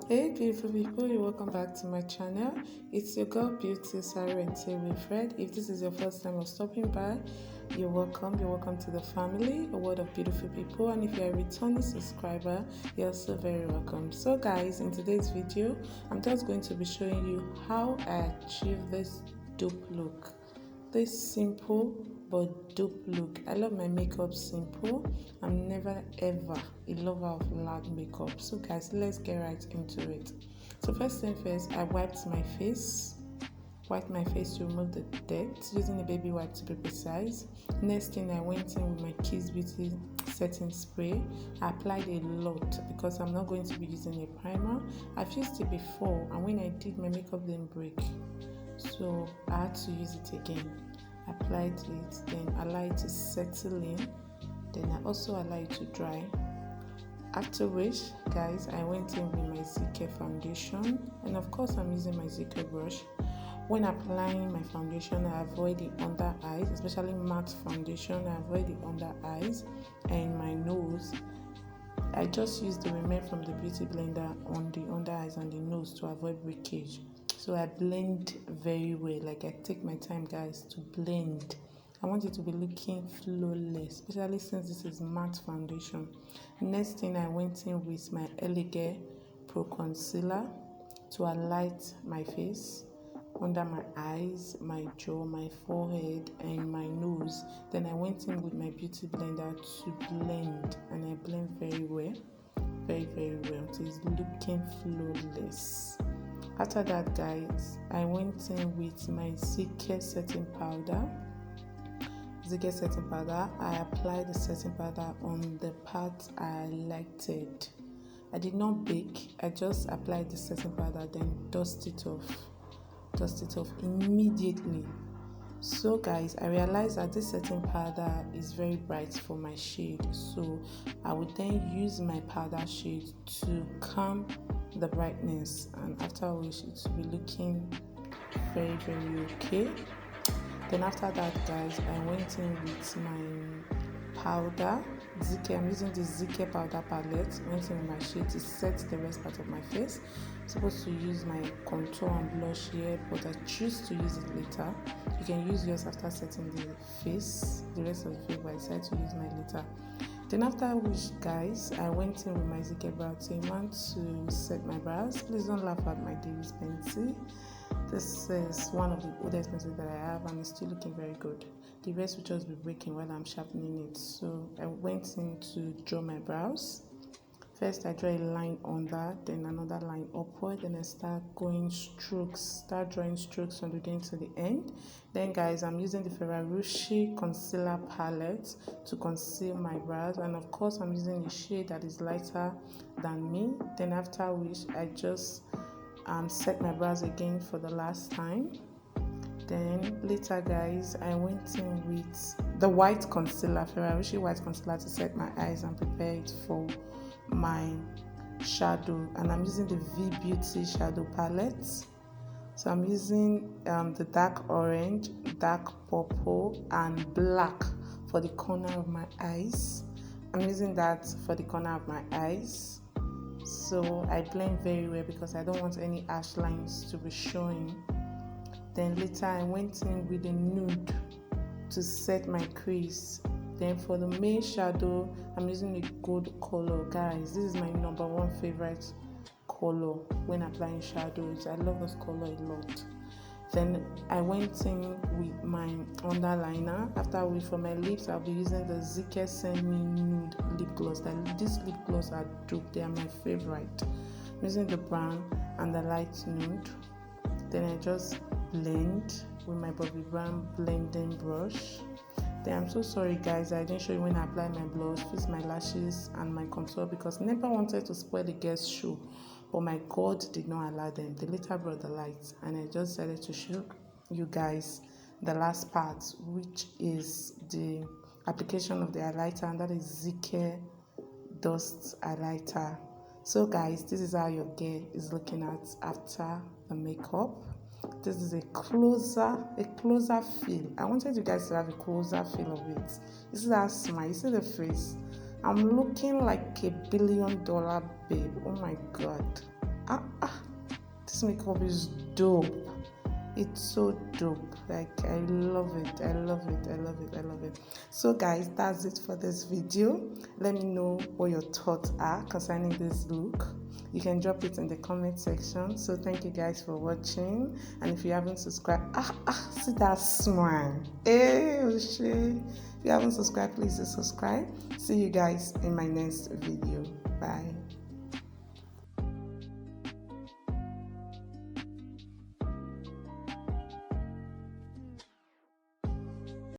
Hey beautiful people, you're welcome back to my channel. It's your girl Beauty Sarah and Tay Wilfred. If this is your first time of stopping by, you're welcome. You're welcome to the family, a world of beautiful people. And if you're a returning subscriber, you're also very welcome. So guys, in today's video, I'm just going to be showing you how I achieve this dupe look. This simple but dope look. I love my makeup simple. I'm never ever a lover of loud makeup. So guys, let's get right into it. So first thing first, I wiped my face. Wiped my face to remove the dirt using a baby wipe to be precise. Next thing, I went in with my Kiss Beauty setting spray. I applied a lot because I'm not going to be using a primer. I've used it before, and when I did, my makeup didn't break, so I had to use it again. Applied it, then allow it to settle in, then I also allow it to dry. After which, guys, I went in with my ZK foundation, and of course I'm using my ZK brush. When applying my foundation, I avoid the under eyes, especially matte foundation. I avoid the under eyes and my nose. I just use the remain from the beauty blender on the under eyes and the nose to avoid breakage. So I blend very well. Like, I take my time, guys, to blend. I want it to be looking flawless, especially since this is matte foundation. Next thing, I went in with my Elegant Pro Concealer to highlight my face, under my eyes, my jaw, my forehead, and my nose. Then I went in with my beauty blender to blend, and I blend very well, very well. It is looking flawless. After that, guys, I went in with my ZK setting powder. I applied the setting powder on the part I highlighted. I did not bake. I just applied the setting powder, then dust it off immediately. So guys, I realized that this setting powder is very bright for my shade, so I would then use my powder shade to calm the brightness, and after which it will be looking very okay. Then after that, guys, I went in with my powder ZK. I'm using the ZK powder palette. Went in with my shade to set the rest part of my face. I'm supposed to use my contour and blush here, but I choose to use it later. You can use yours after setting the face, the rest of the face, but I decided to use mine later. Then after which, guys, I went in with my ZK brow tamer to set my brows. Please don't laugh at my Davis pencil. This is one of the oldest pencils that I have, and it's still looking very good. The rest will just be breaking while I'm sharpening it. So I went in to draw my brows. First, I draw a line under, then another line upward, then I start drawing strokes from the beginning to the end. Then, guys, I'm using the Ferrero concealer palette to conceal my brows, and of course, I'm using a shade that is lighter than me. Then, after which, I just set my brows again for the last time. Then later, guys, I went in with the white concealer, Ferrero white concealer, to set my eyes and prepare it for my shadow. And I'm using the V Beauty shadow palette. So I'm using the dark orange, dark purple, and black for the corner of my eyes. I'm using that for the corner of my eyes. So I blend very well because I don't want any harsh lines to be showing. Then later I went in with a nude to set my crease. Then for the main shadow, I'm using a gold color. Guys, this is my number one favorite color when applying shadows. I love this color a lot. Then I went in with my underliner. After which, for my lips, I'll be using the ZK Send Me Nude lip gloss. These lip gloss are dope. They are my favorite. I'm using the brown and the light nude. Then I just blend with my Bobbi Brown blending brush. Then I'm so sorry, guys, I didn't show you when I applied my blush, fix my lashes and my contour, because never wanted to spoil the guest show, but my God did not allow them. They later brought the lights, and I just decided to show you guys the last part, which is the application of the highlighter, and that is ZK Dust Highlighter. So guys, this is how your girl is looking at after the makeup. This is a closer feel. I wanted you guys to have a closer feel of it. This is that smile. You see the face. I'm looking like $1 billion babe. Oh my God. This makeup is dope. It's so dope. Like, I love it. I love it. I love it. I love it. So guys, that's it for this video. Let me know what your thoughts are concerning this look. You can drop it in the comment section. So thank you guys for watching. And if you haven't subscribed, see that smile. Hey, if you haven't subscribed, please do subscribe. See you guys in my next video. Bye.